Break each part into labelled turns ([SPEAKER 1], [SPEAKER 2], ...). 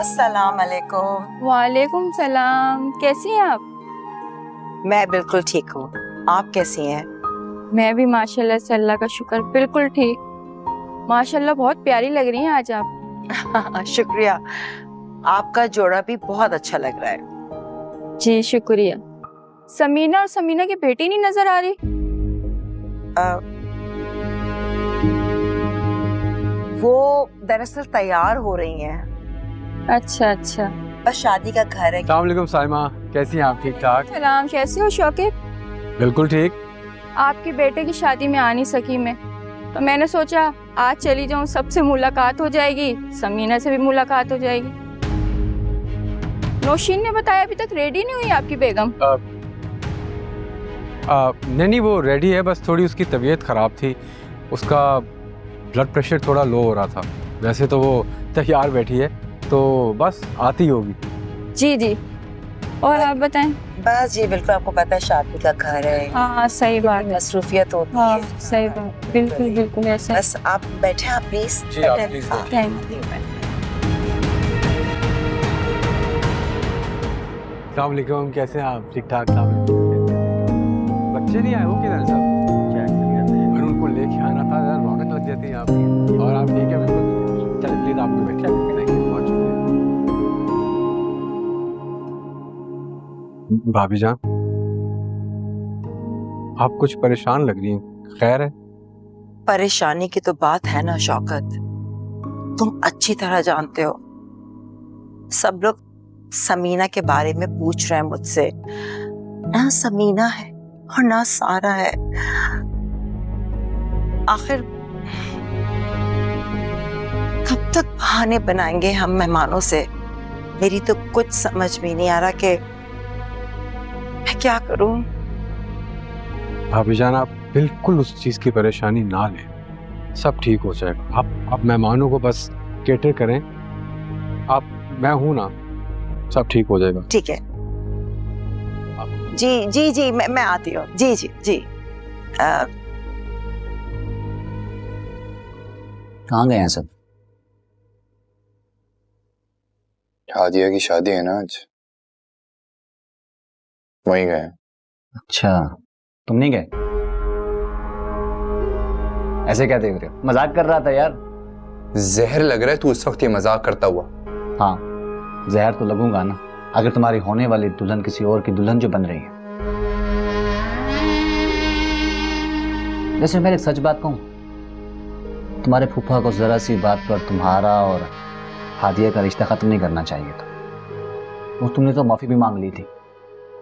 [SPEAKER 1] अस्सलाम वालेकुम।
[SPEAKER 2] वालेकुम सलाम। कैसी हैं आप?
[SPEAKER 1] मैं बिल्कुल ठीक हूँ, आप कैसी हैं?
[SPEAKER 2] मैं भी माशाल्लाह से, अल्लाह का शुक्र, बिल्कुल ठीक। माशाल्लाह बहुत प्यारी लग रही हैं आज आप।
[SPEAKER 1] शुक्रिया, आपका जोड़ा भी बहुत अच्छा लग रहा है।
[SPEAKER 2] जी शुक्रिया। समीना और समीना की बेटी नहीं नजर आ रही?
[SPEAKER 1] वो दरअसल तैयार हो रही हैं।
[SPEAKER 2] अच्छा अच्छा।
[SPEAKER 1] बस शादी का घर है।
[SPEAKER 3] अस्सलाम वालेकुम साइमा, कैसी हैं आप? ठीक ठाक?
[SPEAKER 2] सलाम, कैसे हो शौकत?
[SPEAKER 3] बिल्कुल ठीक।
[SPEAKER 2] आपके बेटे की शादी में आ नहीं सकी मैं, तो मैंने सोचा आज चली जाऊं, सबसे मुलाकात हो जाएगी, समीना से भी मुलाकात हो जाएगी। नौशीन ने बताया अभी तक रेडी नहीं हुई आपकी बेगम।
[SPEAKER 3] नहीं, वो रेडी है, बस थोड़ी उसकी तबीयत ख़राब थी, उसका ब्लड प्रेशर थोड़ा लो हो रहा था। वैसे तो वो तैयार बैठी है, तो बस आती होगी।
[SPEAKER 2] जी जी। और आप बताएं?
[SPEAKER 1] बस जी बिल्कुल, आपको पता है शादी का घर है।
[SPEAKER 2] हाँ सही बात है।
[SPEAKER 1] मसरूफियत होती
[SPEAKER 2] हाँ
[SPEAKER 1] है।
[SPEAKER 2] सही बात, बिल्कुल बिल्कुल ऐसा।
[SPEAKER 1] बस आप बैठे, आप प्लीज।
[SPEAKER 3] जी, आप प्लीज बैठें।
[SPEAKER 2] Thank you.
[SPEAKER 3] अस्सलाम वालेकुम, कैसे हैं आप? ठीक ठाक? बच्चे नहीं आए हो किधर सब? और उनको लेके आना था यार, रौनक लग जाती है आपकी। और आप ठीक है? बिल्कुल। चलिए प्लीज आप बैठे। थैंक यू, बहुत शुक्रिया। भाभी जान, आप कुछ परेशान लग रही हैं, खैर है?
[SPEAKER 1] परेशानी की तो बात है ना शौकत, तुम अच्छी तरह जानते हो, सब लोग समीना के बारे में पूछ रहे हैं मुझसे। ना समीना है और ना सारा है। आखिर कब तक बहाने बनाएंगे हम मेहमानों से? मेरी तो कुछ समझ में नहीं आ रहा कि मैं क्या करूं।
[SPEAKER 3] भाभी जान, आप बिल्कुल उस चीज की परेशानी ना लें, सब ठीक हो जाएगा। आप मेहमानों को बस केटर करें, मैं हूं ना, सब ठीक हो जाएगा।
[SPEAKER 1] ठीक है जी जी जी, मैं आती हूँ। जी जी जी।
[SPEAKER 4] कहाँ गए हैं सब?
[SPEAKER 5] हादिया की शादी है ना आज, वहीं गए।
[SPEAKER 4] अच्छा, तुम नहीं गए? ऐसे क्या देख रहे हो? मजाक कर रहा था यार।
[SPEAKER 5] जहर लग रहा है तू इस वक्त ये मजाक करता हुआ।
[SPEAKER 4] हाँ, जहर तो लगूंगा ना, अगर तुम्हारी होने वाली दुल्हन किसी और की दुल्हन जो बन रही है। वैसे मैं एक सच बात कहूं, तुम्हारे फूफा को जरा सी बात पर तुम्हारा और हादिया का रिश्ता खत्म नहीं करना चाहिए था। और तुमने तो माफी भी मांग ली थी।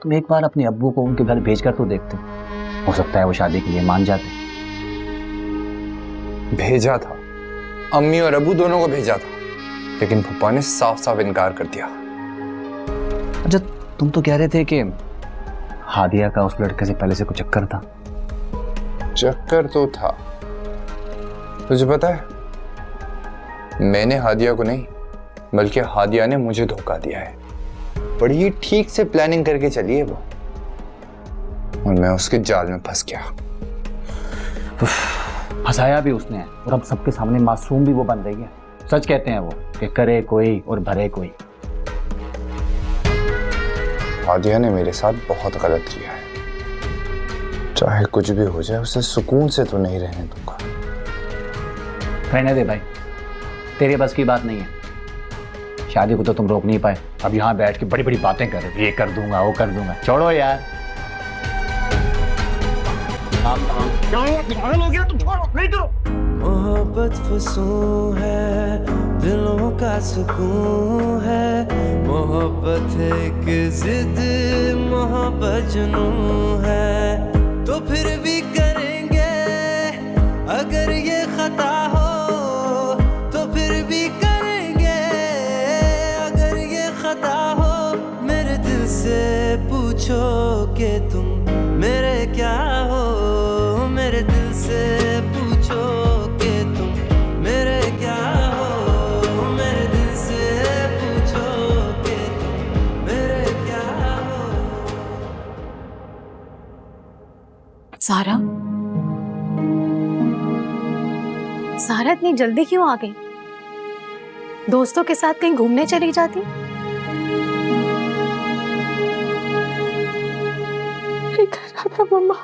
[SPEAKER 4] तुम एक बार अपने अब्बू को उनके घर भेजकर तो देखते, हो सकता है वो शादी के लिए मान जाते।
[SPEAKER 5] भेजा था, अम्मी और अबू दोनों को भेजा था, लेकिन फूफा ने साफ साफ इनकार कर दिया।
[SPEAKER 4] अच्छा, तुम तो कह रहे थे कि हादिया का उस लड़के से पहले से कुछ चक्कर था।
[SPEAKER 5] चक्कर तो था, तुझे पता है, मैंने हादिया को नहीं बल्कि हादिया ने मुझे धोखा दिया है। बड़ी ही ठीक से प्लानिंग करके चली है वो, और मैं उसके जाल में फंस गया।
[SPEAKER 4] फंसाया भी उसने, और अब सबके सामने मासूम भी वो बन रही है। सच कहते हैं वो कि करे कोई और भरे कोई।
[SPEAKER 5] हादिया ने मेरे साथ बहुत गलत किया है, चाहे कुछ भी हो जाए उसे सुकून से तो नहीं रहने दूंगा।
[SPEAKER 4] रहने दे भाई, तेरे बस की बात नहीं है। शादी को तो तुम रोक नहीं पाए, अब यहाँ बैठ के बड़ी बड़ी बातें कर रहे हो, ये कर दूंगा वो कर दूंगा। छोड़ो यार।
[SPEAKER 6] मोहब्बत फसूं है, दिलों का सुकून है। मोहब्बत एक जिद, मोहब्बत जुनून है। तो फिर भी करेंगे अगर ये खता हो, तो फिर भी करेंगे अगर ये खता हो। मेरे दिल से पूछो कि तुम मेरे क्या हो, मेरे दिल से पूछो कि तुम मेरे क्या हो, मेरे दिल से पूछो कि तुम मेरे क्या हो।
[SPEAKER 7] सारा, सारा इतनी जल्दी क्यों आ गई? दोस्तों के साथ कहीं घूमने चली जाती।
[SPEAKER 2] नहीं कर रहा था मम्मा,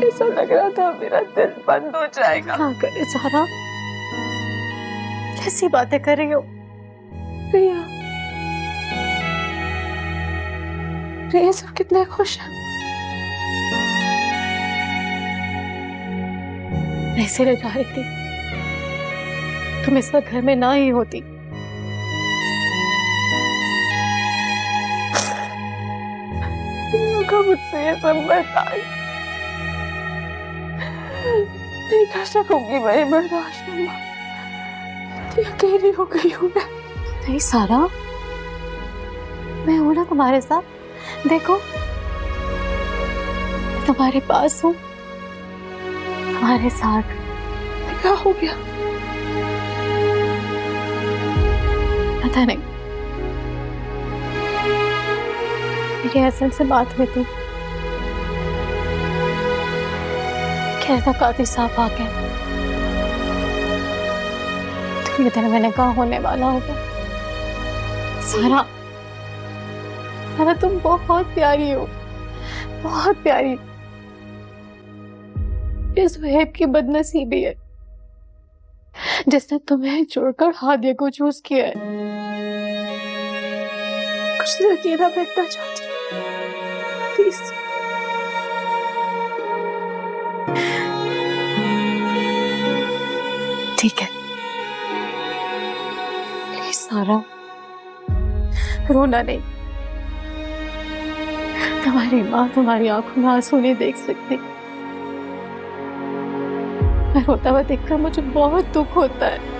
[SPEAKER 2] ऐसा लग रहा था मेरा दिल बंद हो जाएगा।
[SPEAKER 7] क्या करे सारा, कैसी बातें कर रही हो?
[SPEAKER 2] प्रिया, प्रिया सब कितने खुश हैं।
[SPEAKER 7] ऐसे रह जा रही थी, तुम इस वक्त घर में ना ही होती।
[SPEAKER 2] प्रिया का मुझसे ये सब बर्दाश्त नहीं कर सकूंगी मैं, ये बर्दाश्त मम्मा। इतनी अकेली हो गई हूँ मैं।
[SPEAKER 7] नहीं सारा, मैं हूं ना तुम्हारे साथ। देखो, मैं तुम्हारे पास हूँ, तुम्हारे साथ।
[SPEAKER 2] क्या हो गया?
[SPEAKER 7] पता नहीं, मेरी हसन से बात हुई थी, कह रहा था काफी साफ आ गया, तो ये दिन मैंने कहा होने वाला होगा। सारा, सारा तुम बहुत प्यारी हो, बहुत प्यारी। इस वहेब की बदनसीबी है जिसने तुम्हें छोड़कर हादिया को चूज किया है।
[SPEAKER 2] कुछ देर अकेला बैठना चाहती हूँ, प्लीज।
[SPEAKER 7] ठीक है, प्लीज सारा, रोना नहीं। तुम्हारी माँ तुम्हारी आंखों में आंसू नहीं देख सकती। मैं रोता हुआ देखकर मुझे बहुत दुख होता है।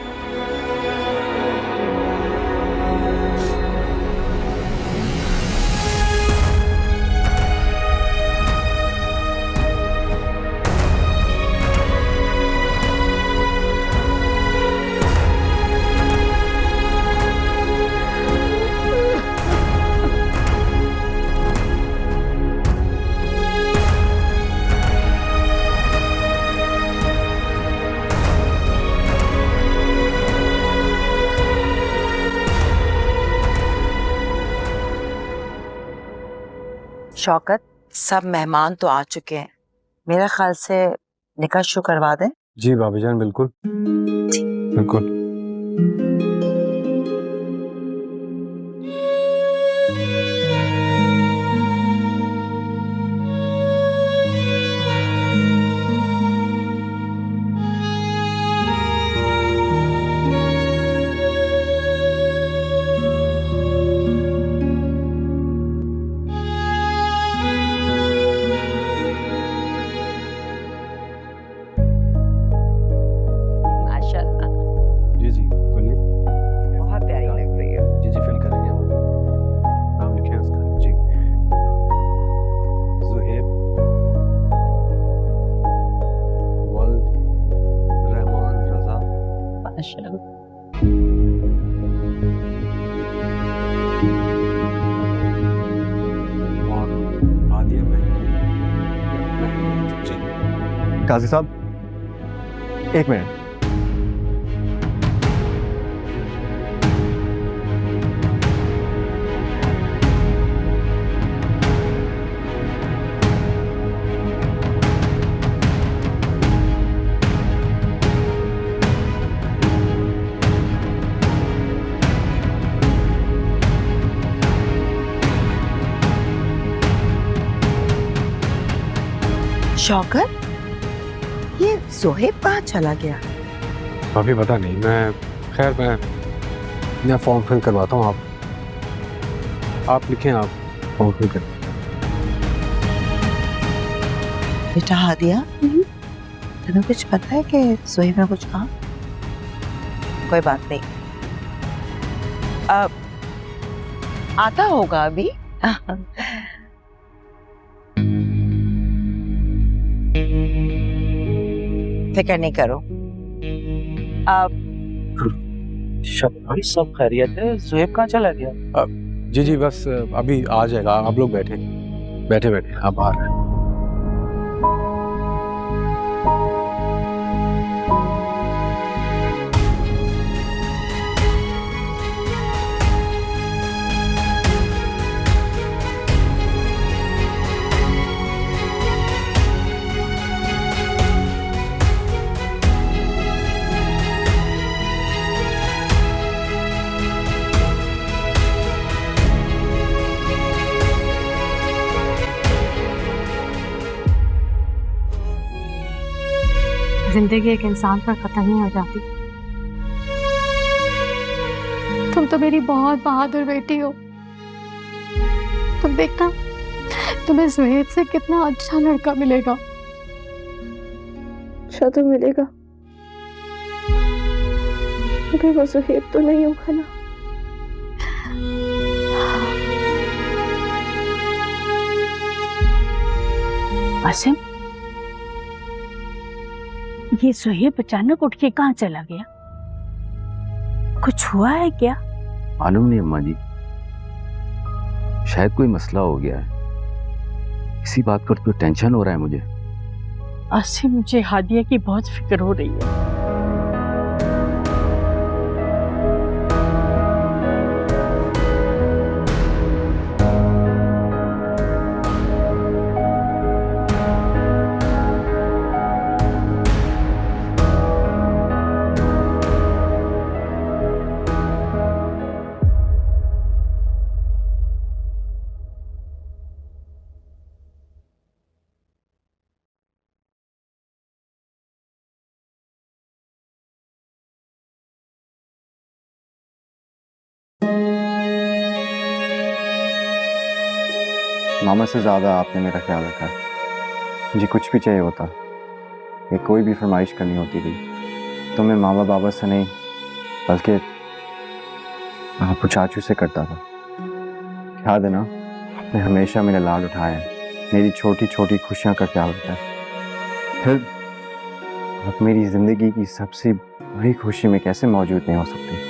[SPEAKER 1] शौकत, सब मेहमान तो आ चुके हैं, मेरा ख्याल से निकाह शुरू करवा दें।
[SPEAKER 3] जी भाभी जान, बिल्कुल बिल्कुल।
[SPEAKER 1] माशाल्लाह,
[SPEAKER 3] जी जी बोलिए।
[SPEAKER 1] बहुत प्यारी लग रही है।
[SPEAKER 3] जी जी फिल करेंगे हम। नाम लिखे हैं उसका। जी, ज़ुहैब वल्द रहमान रजा।
[SPEAKER 1] माशाल्लाह।
[SPEAKER 3] और हादिया महमूद। जी
[SPEAKER 8] काजी साहब, एक मिनट।
[SPEAKER 1] शौकत, ये ज़ुहैब कहाँ चला गया?
[SPEAKER 3] अभी पता नहीं, खैर मैं फॉर्म फिल करवाता हूँ। आप लिखें, आप फॉर्म फिल करें।
[SPEAKER 1] बेटा हादिया, तुम्हें कुछ पता है कि ज़ुहैब ने कुछ कहा? कोई बात नहीं, अब आता होगा अभी। फिक्र नहीं करो। अब
[SPEAKER 9] भाई सब खैरियत है? ज़ुहैब कहाँ चला गया?
[SPEAKER 3] जी जी बस अभी आ जाएगा। आप लोग बैठे बैठे बैठे आप बाहर।
[SPEAKER 7] जिंदगी एक इंसान पर खत्म नहीं हो जाती। तुम तो मेरी बहुत बहादुर बेटी हो। तुम देखना, तुम्हें ज़ुहैब से कितना अच्छा लड़का मिलेगा।
[SPEAKER 10] अच्छा तो मिलेगा, मगर वो ज़ुहैब तो नहीं होगा ना।
[SPEAKER 11] आसिम, ये ज़ुहैब अचानक उठ के कहाँ चला गया? कुछ हुआ है क्या?
[SPEAKER 12] मालूम नहीं अम्मा जी, शायद कोई मसला हो गया है। इसी बात पर तो टेंशन हो रहा है मुझे।
[SPEAKER 11] आसिम, मुझे हादिया की बहुत फिक्र हो रही है।
[SPEAKER 8] मामा से ज़्यादा आपने मेरा ख्याल रखा है। मुझे कुछ भी चाहिए होता या कोई भी फरमाइश करनी होती थी तो मैं मामा बाबा से नहीं बल्कि आपको चाचू से करता था। याद है ना, आपने हमेशा मेरा लाड उठाया है, मेरी छोटी छोटी खुशियाँ का ख्याल रखा है। फिर आप मेरी ज़िंदगी की सबसे बड़ी खुशी में कैसे मौजूद नहीं हो सकती?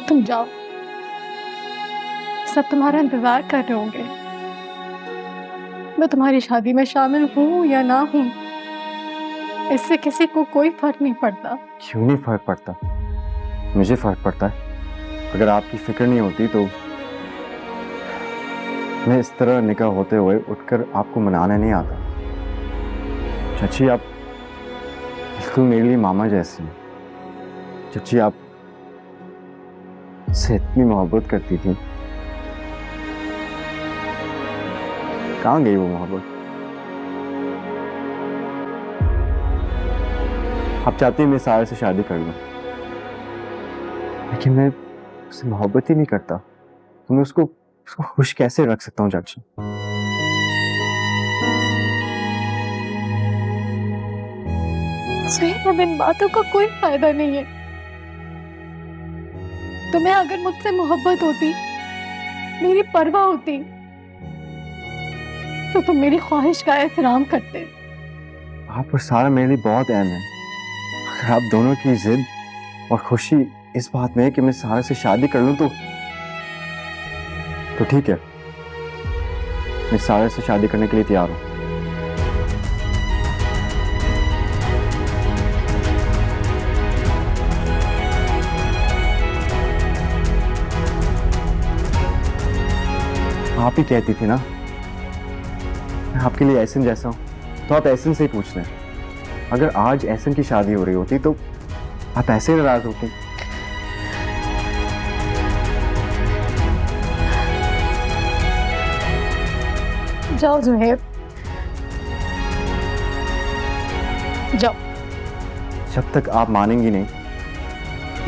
[SPEAKER 7] तुम जाओ, सब तुम्हारा इंतजार कर रहे होंगे। मैं तुम्हारी शादी में शामिल हूँ या ना हूँ, इससे किसी को कोई फर्क नहीं पड़ता।
[SPEAKER 8] क्यों नहीं फर्क पड़ता? मुझे फर्क पड़ता है। अगर आपकी फिक्र नहीं होती तो मैं इस तरह निकाह होते हुए उठकर आपको मनाने नहीं आता। चाची, आप बिल्कुल मेरे लिए मामा जैसी हैं। चाची, आप से इतनी मोहब्बत करती थी, कहाँ गई वो मोहब्बत? आप चाहती हैं मैं सारे से शादी कर लूं, लेकिन मैं उससे मोहब्बत ही नहीं करता तो मैं उसको खुश कैसे रख सकता हूँ चाची?
[SPEAKER 7] ज़ुहैब, अब इन बातों का कोई फायदा नहीं है। तुम्हें अगर मुझसे मोहब्बत होती, मेरी परवाह होती, तो तुम मेरी ख्वाहिश का एहतराम करते।
[SPEAKER 8] आप और सारा मेरे लिए बहुत अहम है। अगर आप दोनों की जिद और खुशी इस बात में है कि मैं सारा से शादी कर लूं तो ठीक है, मैं सारा से शादी करने के लिए तैयार हूं। आप ही कहती थी ना मैं आपके लिए एहसन जैसा हूं, तो आप एहसन से ही पूछ लें। अगर आज एहसन की शादी हो रही होती तो आप ऐसे ही नाराज होती।
[SPEAKER 7] जाओ ज़ुहैब, जाओ।
[SPEAKER 8] जब तक आप मानेंगी नहीं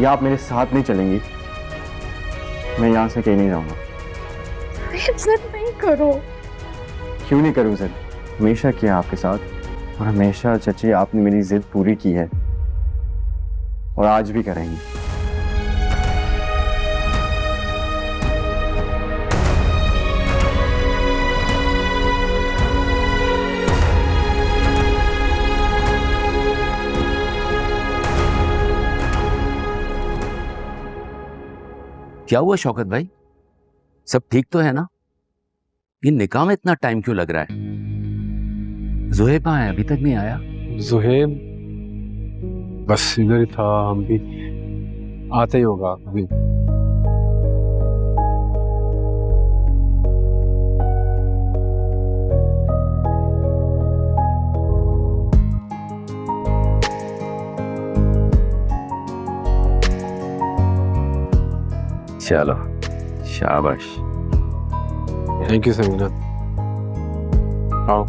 [SPEAKER 8] या आप मेरे साथ नहीं चलेंगी, मैं यहां से कहीं नहीं जाऊंगा।
[SPEAKER 7] जिद नहीं करो।
[SPEAKER 8] क्यों नहीं करूं जिद? हमेशा किया आपके साथ और हमेशा चाची आपने मेरी जिद पूरी की है और आज भी करेंगी।
[SPEAKER 12] क्या हुआ शौकत भाई, सब ठीक तो है ना? ये निकाह में इतना टाइम क्यों लग रहा है? ज़ुहैब कहाँ है? अभी तक नहीं आया।
[SPEAKER 3] ज़ुहैब बस इधर ही था, हम भी आते ही होगा अभी।
[SPEAKER 12] चलो शाबाश।
[SPEAKER 3] Thank you Samina. आओ।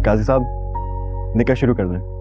[SPEAKER 8] काजी साहब निकाह शुरू कर दें।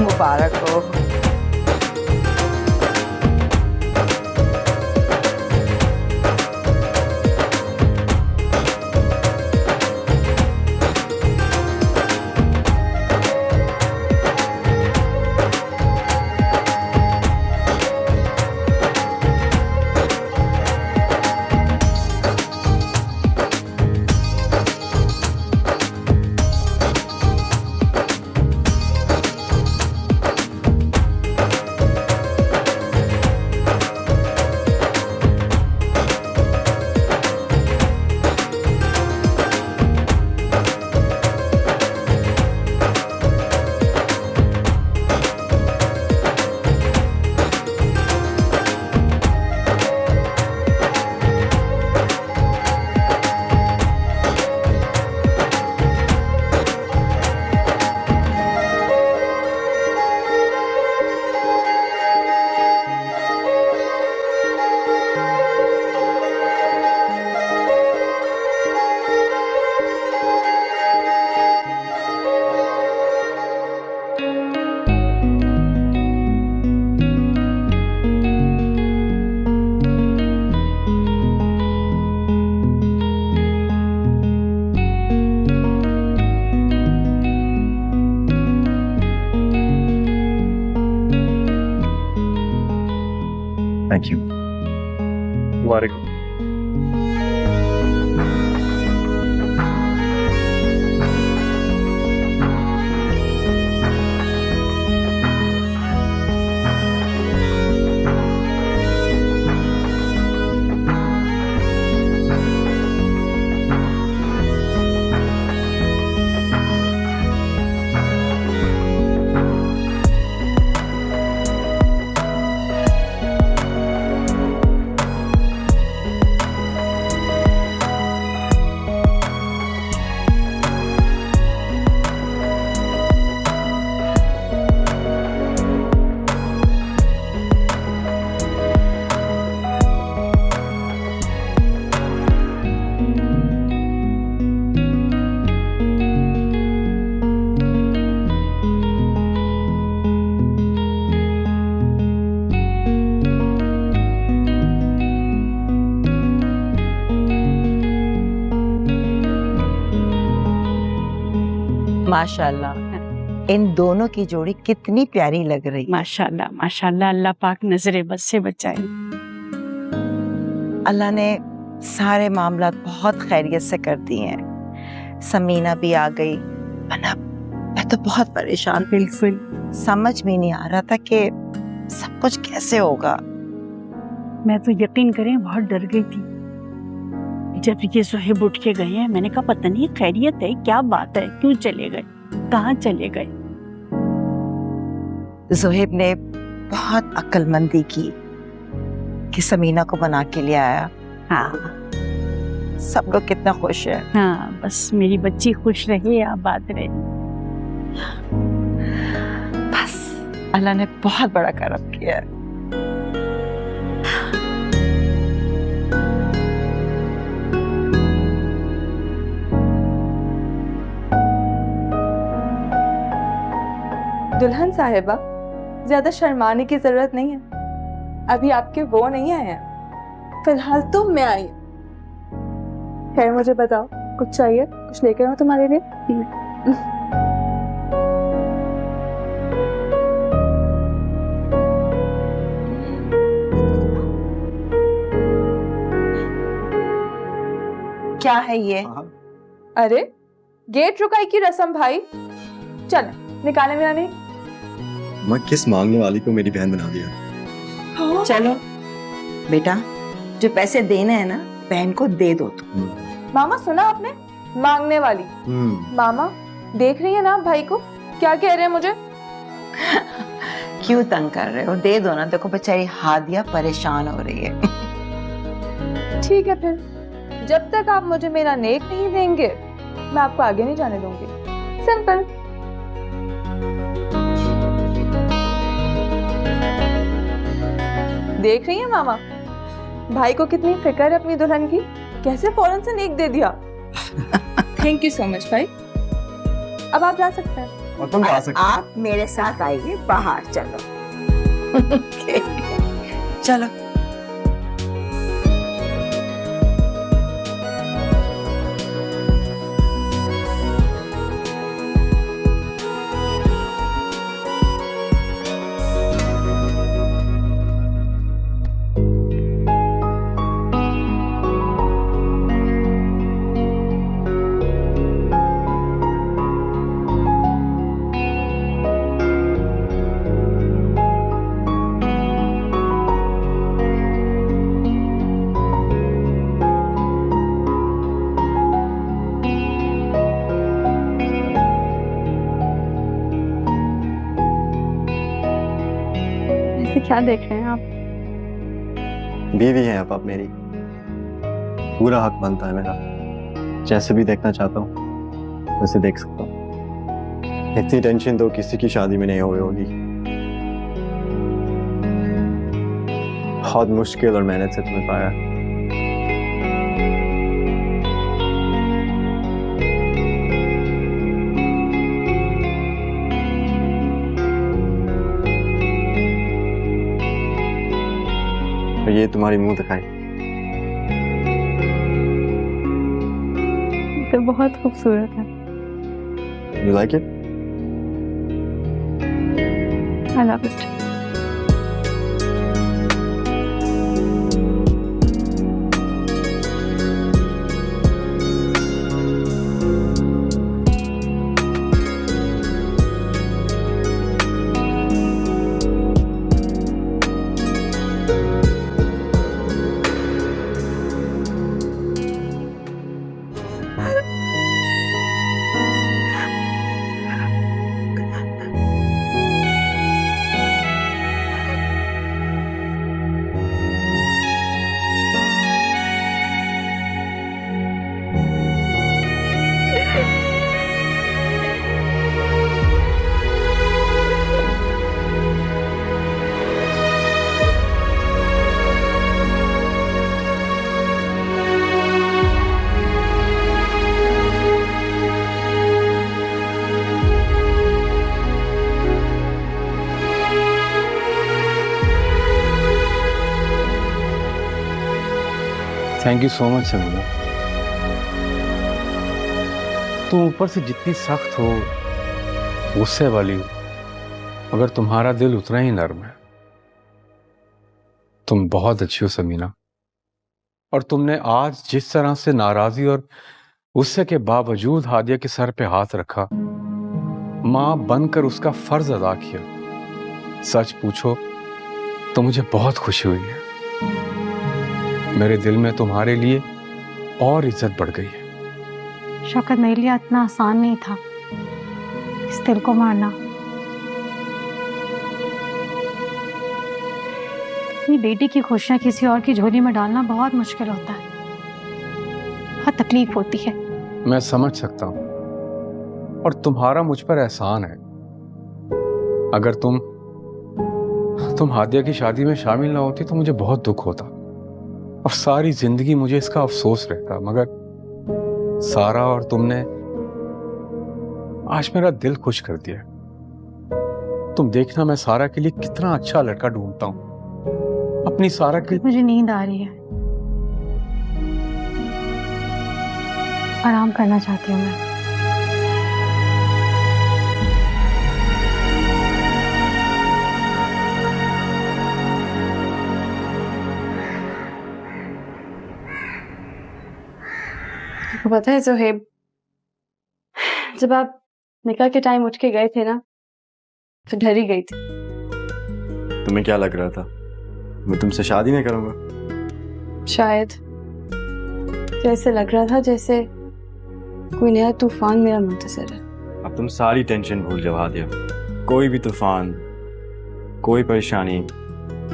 [SPEAKER 1] मुबारक हो।
[SPEAKER 8] Thank you.
[SPEAKER 3] मुबारक।
[SPEAKER 1] माशाल्लाह इन दोनों की जोड़ी कितनी प्यारी लग रही।
[SPEAKER 11] माशाल्लाह माशाल्लाह, अल्लाह पाक नजरे बद से बचाए।
[SPEAKER 1] अल्लाह ने सारे मामला बहुत खैरियत से कर दिए हैं। समीना भी आ गई, वरना मैं तो बहुत परेशान।
[SPEAKER 11] बिल्कुल
[SPEAKER 1] समझ में नहीं आ रहा था कि सब कुछ कैसे होगा।
[SPEAKER 11] मैं तो यकीन करें बहुत डर गई थी जब ये सुहेब उठ के गए हैं। मैंने कहा पता नहीं खैरियत है, क्या बात है, क्यों चले गए, कहाँ चले गए।
[SPEAKER 1] सुहेब ने बहुत अक्लमंदी की कि समीना को बना के ले आया।
[SPEAKER 11] हाँ
[SPEAKER 1] सब लोग कितना खुश है।
[SPEAKER 11] हाँ, बस मेरी बच्ची खुश रहे, आबाद रहे।
[SPEAKER 1] बस अल्लाह ने बहुत बड़ा करम किया है।
[SPEAKER 13] दुल्हन साहिबा, ज्यादा शर्माने की जरूरत नहीं है, अभी आपके वो नहीं आए हैं, फिलहाल तो मैं आई हूं। खैर मुझे बताओ, कुछ चाहिए? कुछ लेकर आऊं तुम्हारे लिए?
[SPEAKER 1] क्या है ये?
[SPEAKER 13] अरे गेट रुकाई की रस्म भाई, चल निकाले मेरा नहीं।
[SPEAKER 8] मैं किस मांगने वाली को मेरी बहन बना दिया।
[SPEAKER 1] चलो बेटा, जो पैसे देने हैं ना बहन को दे दो तुम।
[SPEAKER 13] मामा सुना आपने, मांगने वाली। मामा देख रही है ना भाई को, क्या कह रहे हैं मुझे?
[SPEAKER 1] क्यों तंग कर रहे हो? दे दो ना, देखो बेचारी हादिया परेशान हो रही है।
[SPEAKER 13] ठीक है फिर, जब तक आप मुझे मेरा नेक नहीं देंगे मैं आपको आगे नहीं जाने दूंगी। सिंपल। देख रही है मामा, भाई को कितनी फिक्र है अपनी दुल्हन की, कैसे फौरन से नेक दे दिया। थैंक यू सो मच भाई, अब आप जा सकते हैं।
[SPEAKER 8] और तुम जा सकते हो।
[SPEAKER 1] आप मेरे साथ आइए बाहर, चलो। चलो।
[SPEAKER 7] क्या देख रहे हैं आप?
[SPEAKER 8] बीवी है अब आप मेरी, पूरा हक बनता है मेरा। जैसे भी देखना चाहता हूँ वैसे देख सकता हूँ। इतनी टेंशन तो किसी की शादी में नहीं हुई होगी। बहुत मुश्किल और मेहनत से तुम्हें पाया। और ये तुम्हारी मुंह दिखाई
[SPEAKER 7] तो बहुत खूबसूरत है।
[SPEAKER 8] You like it?
[SPEAKER 7] I love it.
[SPEAKER 3] Thank you so much Sameena. तुम ऊपर से जितनी सख्त हो, गुस्से वाली हो, मगर तुम्हारा दिल उतना ही नर्म है। तुम बहुत अच्छी हो समीना, और तुमने आज जिस तरह से नाराजगी और गुस्से के बावजूद हादिया के सर पे हाथ रखा, मां बनकर उसका फर्ज अदा किया, सच पूछो तो मुझे बहुत खुशी हुई है। मेरे दिल में तुम्हारे लिए और इज्जत बढ़ गई है।
[SPEAKER 7] शौकत, मेरे लिए इतना आसान नहीं था इस दिल को मारना। अपनी बेटी की खुशियां किसी और की झोली में डालना बहुत मुश्किल होता है, बहुत तकलीफ होती है।
[SPEAKER 3] मैं समझ सकता हूं, और तुम्हारा मुझ पर एहसान है। अगर तुम हादिया की शादी में शामिल ना होती तो मुझे बहुत दुख होता और सारी जिंदगी मुझे इसका अफसोस रहता, मगर सारा और तुमने आज मेरा दिल खुश कर दिया। तुम देखना मैं सारा के लिए कितना अच्छा लड़का ढूंढता हूं, अपनी सारा के।
[SPEAKER 11] मुझे नींद आ रही है, आराम करना चाहती हूँ मैं।
[SPEAKER 13] आपको पता है ज़ोहेब, जब आप निकाह के टाइम उठ के गए थे ना, तो डर ही गई थी।
[SPEAKER 8] तुम्हें क्या लग रहा था मैं तुमसे शादी नहीं करूंगा?
[SPEAKER 13] शायद तो ऐसे लग रहा था जैसे कोई नया तूफान मेरा मुंतज़िर है।
[SPEAKER 8] अब तुम सारी टेंशन भूल जाओ हादिया। कोई भी तूफान, कोई परेशानी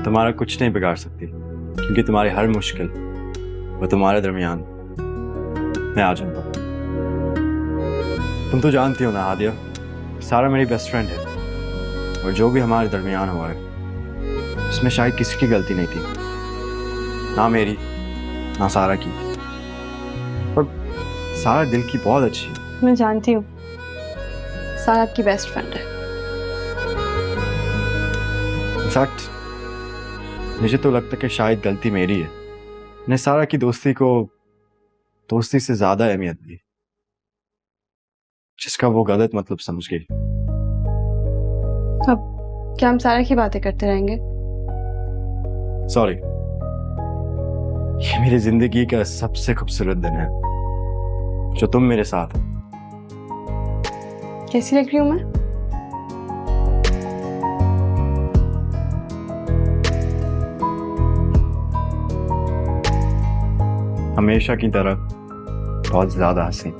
[SPEAKER 8] तुम्हारा कुछ नहीं बिगाड़ सकती, क्योंकि तुम्हारी हर मुश्किल वो तुम्हारे दरमियान मैं आ जाऊंगा। तुम तो जानती हो ना हादिया, सारा मेरी बेस्ट फ्रेंड है, और जो भी हमारे दरमियान हुआ है उसमें शायद किसी की गलती नहीं थी, ना मेरी ना सारा की। और सारा दिल की बहुत अच्छी है।
[SPEAKER 13] मैं जानती हूँ सारा आपकी बेस्ट फ्रेंड है।
[SPEAKER 8] इनफैक्ट मुझे तो लगता है कि शायद गलती मेरी है, मैंने सारा की दोस्ती को दोस्ती से ज्यादा अहमियत दी, जिसका वो गलत मतलब समझ गई।
[SPEAKER 13] अब क्या हम सारा की बातें करते रहेंगे?
[SPEAKER 8] सॉरी, ये मेरी जिंदगी का सबसे खूबसूरत दिन है जो तुम मेरे साथ हो।
[SPEAKER 13] कैसी लग रही हूँ मैं?
[SPEAKER 8] हमेशा की तरह बहुत ज्यादा हंसी।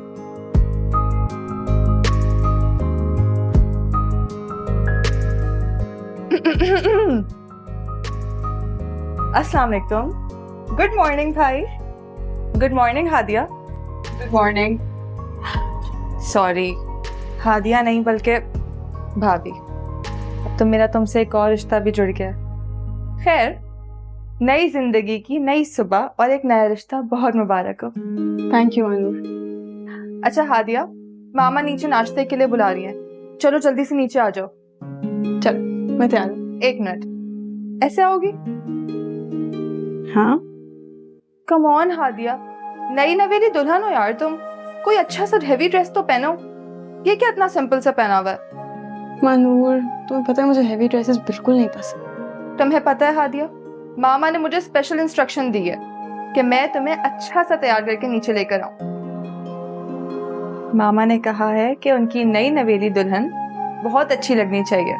[SPEAKER 13] अस्सलाम वालेकुम। गुड मॉर्निंग भाई। Good morning Hadiya. Good morning. Sorry, Hadiya नहीं बल्कि भाभी। अब तो मेरा तुमसे एक और रिश्ता भी जुड़ गया। खैर, नई जिंदगी की नई सुबह और एक नया रिश्ता बहुत मुबारक हो। Thank you Anoor. अच्छा हादिया, मामा नीचे नाश्ते के लिए बुला रही हैं, चलो जल्दी से नीचे आ जाओ। चलो मैं तैयार हूँ। 1 मिनट, ऐसे आओगी? हाँ। कम ऑन हादिया, नई नवेली दुल्हन हो यार तुम, कोई अच्छा सा हेवी ड्रेस तो पहनो। ये क्या इतना सिंपल सा पहना हुआ है? मनूर, तुम्हें पता है मुझे हेवी ड्रेसेस बिल्कुल नहीं पसंद। तुम्हें पता है हादिया, मामा ने मुझे स्पेशल इंस्ट्रक्शन दी है कि मैं तुम्हें अच्छा सा तैयार करके नीचे लेकर आऊं। मामा ने कहा है कि उनकी नई नवेली दुल्हन बहुत अच्छी लगनी चाहिए।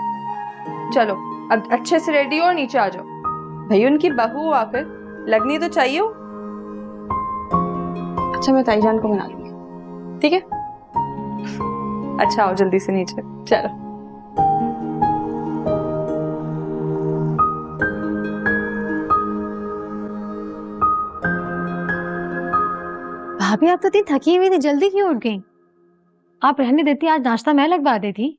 [SPEAKER 13] चलो अब अच्छे से रेडी हो और नीचे आ जाओ। भाई उनकी बहू हो, आखिर लगनी तो चाहिए हो। अच्छा मैं ताईजान को मना लूंगी, ठीक है? अच्छा आओ जल्दी से नीचे। चलो।
[SPEAKER 7] भाभी आप तो इतनी थकी हुई थी, जल्दी क्यों उठ गई? आप रहने देती, आज नाश्ता मैं लगवा देती।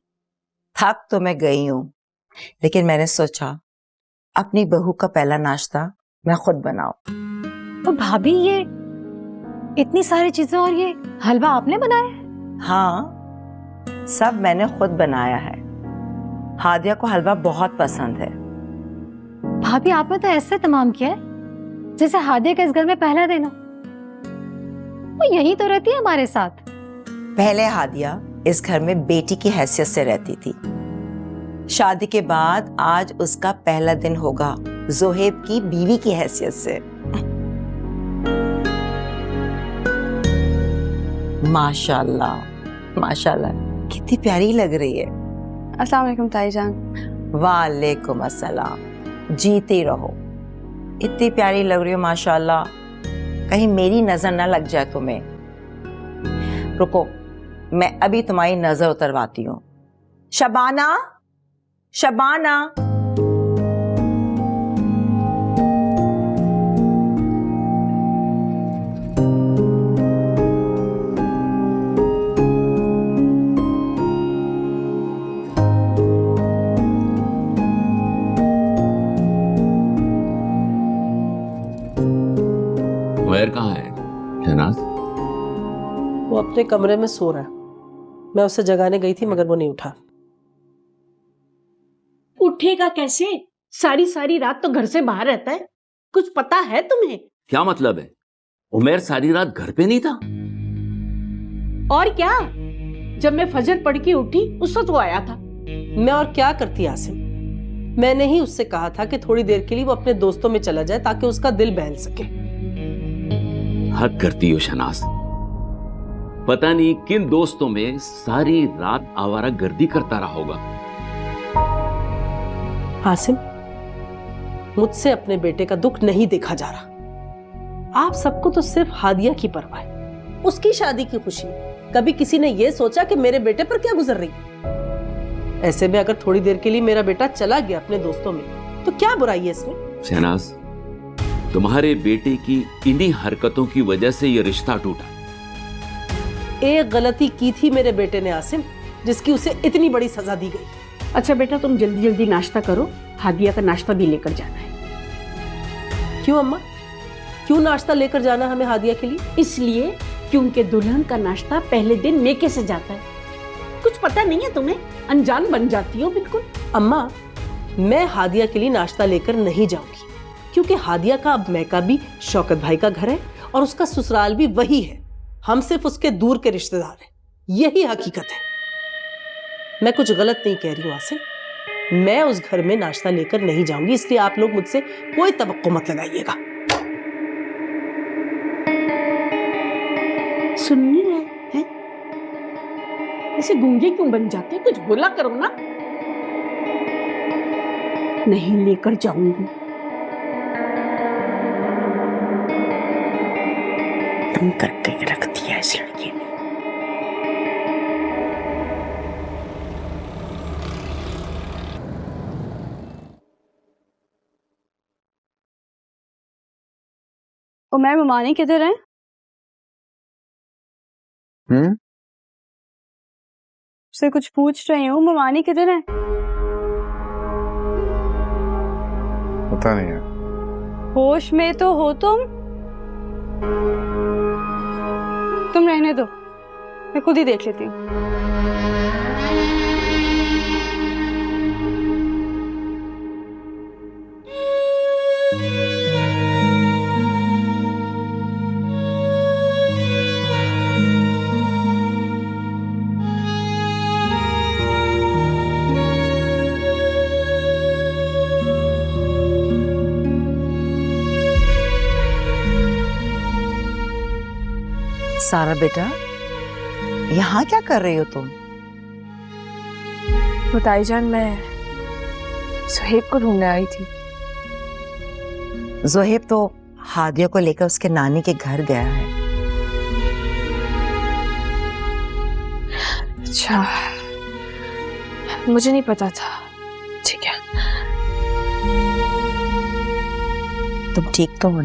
[SPEAKER 1] थक तो मैं गई हूँ, लेकिन मैंने सोचा अपनी बहू का पहला नाश्ता मैं खुद बनाऊं।
[SPEAKER 7] तो भाभी ये इतनी सारी चीजें और ये हलवा आपने बनाया है?
[SPEAKER 1] हाँ, सब मैंने खुद बनाया है। हादिया को हलवा बहुत पसंद है।
[SPEAKER 7] भाभी आपने तो ऐसे तमाम किया है जैसे हादिया का इस घर में पहला दिन हो। वो यही तो रहती है हमारे साथ।
[SPEAKER 1] पहले हादिया इस घर में बेटी की हैसियत से रहती थी। शादी के बाद आज उसका पहला दिन होगा ज़ोहेब की बीवी की हैसियत से। माशाल्लाह माशाल्लाह, कितनी प्यारी लग रही है।
[SPEAKER 13] अस्सलाम वालेकुम ताईजान।
[SPEAKER 1] वालेकुम अस्सलाम। जीती रहो, इतनी प्यारी लग रही हो माशाल्लाह, कहीं मेरी नजर ना लग जाए तुम्हें। रुको, मैं अभी तुम्हारी नजर उतरवाती हूँ। शबाना, शबाना।
[SPEAKER 14] वो अपने कमरे में सो रहा है। मैं उसे जगाने गई थी मगर वो नहीं उठा।
[SPEAKER 11] उठेगा कैसे? सारी सारी रात तो घर से बाहर रहता है, कुछ पता है तुम्हें?
[SPEAKER 12] क्या मतलब है? उमेर सारी रात घर पे नहीं था?
[SPEAKER 11] और क्या, जब मैं फजर पढ़ के उठी उस वक्त वो आया था।
[SPEAKER 14] मैं और क्या करती आसिम, मैंने ही उससे कहा था कि थोड़ी देर के लिए वो अपने दोस्तों में चला जाए ताकि उसका दिल बहल सके।
[SPEAKER 12] हद करती हो शनाज, पता नहीं किन दोस्तों में सारी रात आवारा गर्दी करता रहा होगा।
[SPEAKER 14] आसिम, मुझसे अपने बेटे का दुख नहीं देखा जा रहा। आप सबको तो सिर्फ हादिया की परवाह है, उसकी शादी की खुशी। कभी किसी ने यह सोचा कि मेरे बेटे पर क्या गुजर रही है? ऐसे में अगर थोड़ी देर के लिए मेरा बेटा चला गया अपने दोस्तों में तो क्या बुराई है इसमें?
[SPEAKER 12] शहनाज, तुम्हारे बेटे की इन्हीं हरकतों की वजह से यह रिश्ता टूटा।
[SPEAKER 14] एक गलती की थी मेरे बेटे ने आसिम, जिसकी उसे इतनी बड़ी सजा दी गई।
[SPEAKER 11] अच्छा बेटा, तुम जल्दी जल्दी नाश्ता करो, हादिया का नाश्ता भी लेकर जाना है।
[SPEAKER 14] क्यों अम्मा, क्यों नाश्ता लेकर जाना हमें हादिया के लिए?
[SPEAKER 11] इसलिए क्योंकि दुल्हन का नाश्ता पहले दिन मेके से जाता है। कुछ पता नहीं है तुम्हें? अनजान बन जाती हो बिल्कुल।
[SPEAKER 14] अम्मा, मैं हादिया के लिए नाश्ता लेकर नहीं जाऊंगी, क्योंकि हादिया का अब मैका भी शौकत भाई का घर है और उसका ससुराल भी वही है। हम सिर्फ उसके दूर के रिश्तेदार हैं, यही हकीकत है। मैं कुछ गलत नहीं कह रही हूँ आसिम, मैं उस घर में नाश्ता लेकर नहीं जाऊंगी, इसलिए आप लोग मुझसे कोई तवक्को मत लगाइएगा।
[SPEAKER 11] सुन नहीं रहे हैं? ऐसे गूंगे क्यों बन जाते? कुछ बोला करो ना। नहीं लेकर जाऊंगी। तुम करके रख दिया इस लड़की ने।
[SPEAKER 2] उमर, ममानी किधर है? उससे कुछ पूछ रही हूँ, ममानी किधर है?
[SPEAKER 5] पता नहीं है।
[SPEAKER 2] होश में तो हो तुम रहने दो, मैं खुद ही देख लेती हूँ।
[SPEAKER 1] सारा बेटा, यहाँ क्या कर रही हो तुम?
[SPEAKER 10] बताई जान, मैं सुहेब को ढूंढने आई थी।
[SPEAKER 1] जोहेब तो हादिया को लेकर उसके नानी के घर गया है।
[SPEAKER 10] अच्छा, मुझे नहीं पता था। ठीक है।
[SPEAKER 1] तुम ठीक तो हो?